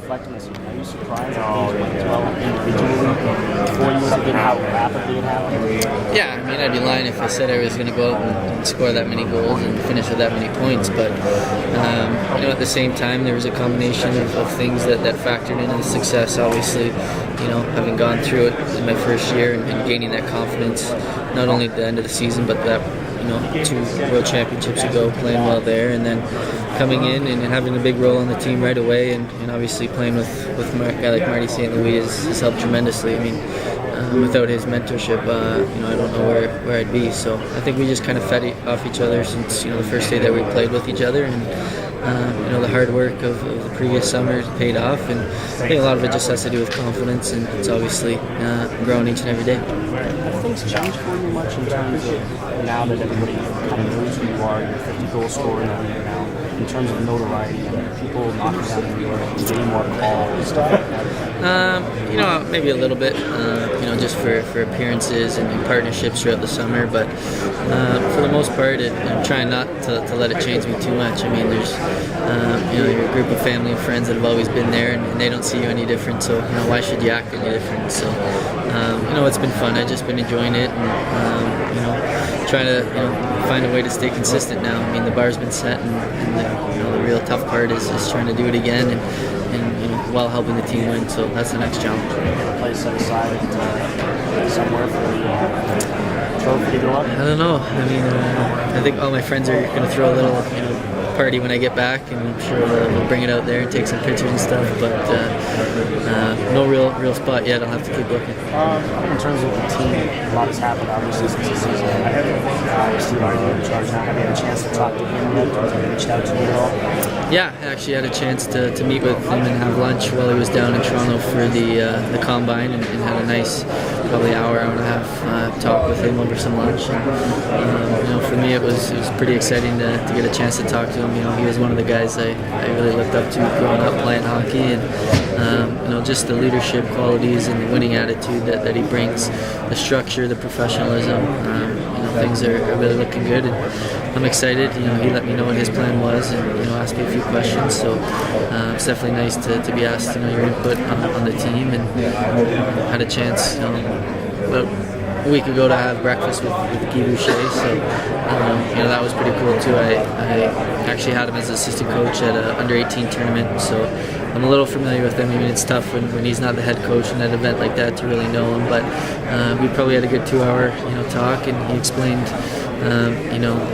reflect on this? Are you surprised that things went as well individually for you as it did, how rapidly it happened? Yeah, I mean, I'd be lying if I said I was going to go out and score that many goals and finish with that many points. But at the same time, there was a combination of things that factored into the success. Obviously, having gone through it in my first year and gaining that confidence, not only at the end of the season, but that 2 World Championships ago, playing well there, and then coming in and having a big role on the team right away, and obviously playing with a guy like Marty St. Louis has helped tremendously. I mean, without his mentorship, I don't know where I'd be. So I think we just kind of fed off each other since the first day that we played with each other, and the hard work of the previous summer paid off, and I think a lot of it just has to do with confidence, and it's obviously growing each and every day. Have things changed for you much in terms of now that everybody kind of knows who you are, you're a 50-goal scorer in the league now, in terms of notoriety and people knocking down the door, getting more calls? Maybe a little bit, just for appearances and partnerships throughout the summer, but for the most part, I'm trying not to let it change me too much. I mean, there's your group of family and friends that have always been there, and they don't see you any different, so why should you act any different? So it's been fun. I've just been enjoying it, and trying to find a way to stay consistent now. I mean, the bar's been set, and the real tough part is trying to do it again, and while helping the team win. So that's the next challenge. A place set aside somewhere for the trophy to go up? I don't know. I mean, I think all my friends are going to throw a little party when I get back, and I'm sure we'll bring it out there and take some pictures and stuff, but no real spot yet. I'll have to keep looking. In terms of the team, a lot has happened obviously since the season. Steve Arden in charge now. Have you had a chance to talk to him yet? Have you reached out to him at all? Yeah, I actually had a chance to meet with him and have lunch while he was down in Toronto for the Combine, and had a nice, probably hour and a half talk with him over some lunch. And, for me, it was pretty exciting to get a chance to talk to him. He was one of the guys I really looked up to growing up playing hockey, and just the leadership qualities and the winning attitude that he brings, the structure, the professionalism. Things are really looking good, and I'm excited. He let me know what his plan was, and asked me a few questions. So it's definitely nice to be asked your input on the team, and had a chance about a week ago to have breakfast with Guy Boucher. So that was pretty cool too. I actually had him as assistant coach at an under-18 tournament, so I'm a little familiar with him. I mean, it's tough when he's not the head coach in an event like that to really know him, but we probably had a good 2-hour talk, and he explained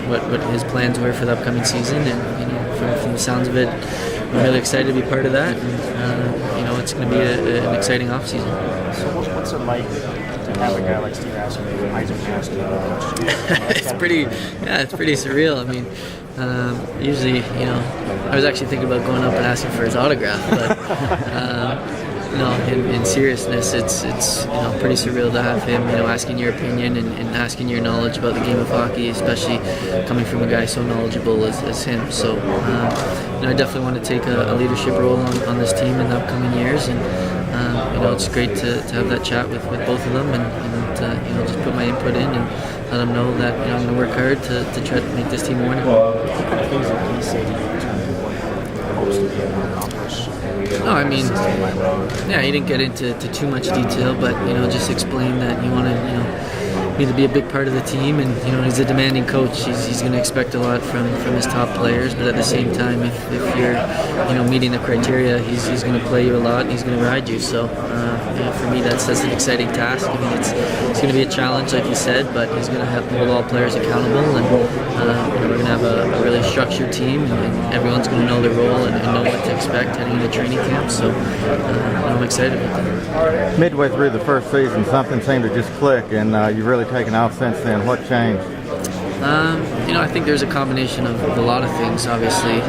what his plans were for the upcoming season, and from the sounds of it, I'm really excited to be part of that, and it's going to be an exciting off season. So what's it like to have a guy like Steve asking It's pretty surreal. I mean, usually, I was actually thinking about going up and asking for his autograph, but in seriousness, it's pretty surreal to have him, asking your opinion and asking your knowledge about the game of hockey, especially coming from a guy so knowledgeable as him. So, I definitely want to take a leadership role on this team in the upcoming years, and it's great to have that chat with both of them, and just put my input in and let them know that I'm going to work hard to try to make this team a winner. Things that he said in terms of what hopes to be able to accomplish. No, I mean, yeah, he didn't get into too much detail, but just explain that you want to me to be a big part of the team, and he's a demanding coach. He's going to expect a lot from his top players, but at the same time, if you're meeting the criteria, he's going to play you a lot, and he's going to ride you. So for me, that's an exciting task. I mean, it's going to be a challenge, like you said, but he's going to have to hold all players accountable, and we're going to have a really structured team, and everyone's going to know their role and know what to expect heading into training camp. So I'm excited about that. Midway through the first season, something seemed to just click, and you've really taken off since then. What changed? I think there's a combination of a lot of things. Obviously,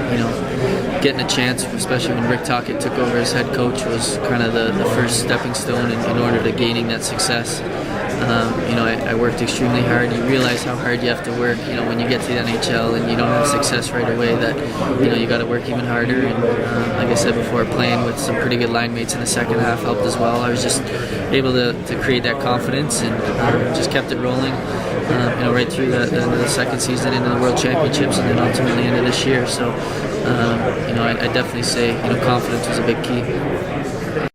getting a chance, especially when Rick Tocchet took over as head coach, was kind of the first stepping stone in order to gaining that success. I worked extremely hard. You realize how hard you have to work, when you get to the NHL and you don't have success right away, that, you got to work even harder. And like I said before, playing with some pretty good line mates in the second half helped as well. I was just able to create that confidence and just kept it rolling, right through the end of the second season into the World Championships and then ultimately into this year. So, I definitely say, confidence was a big key.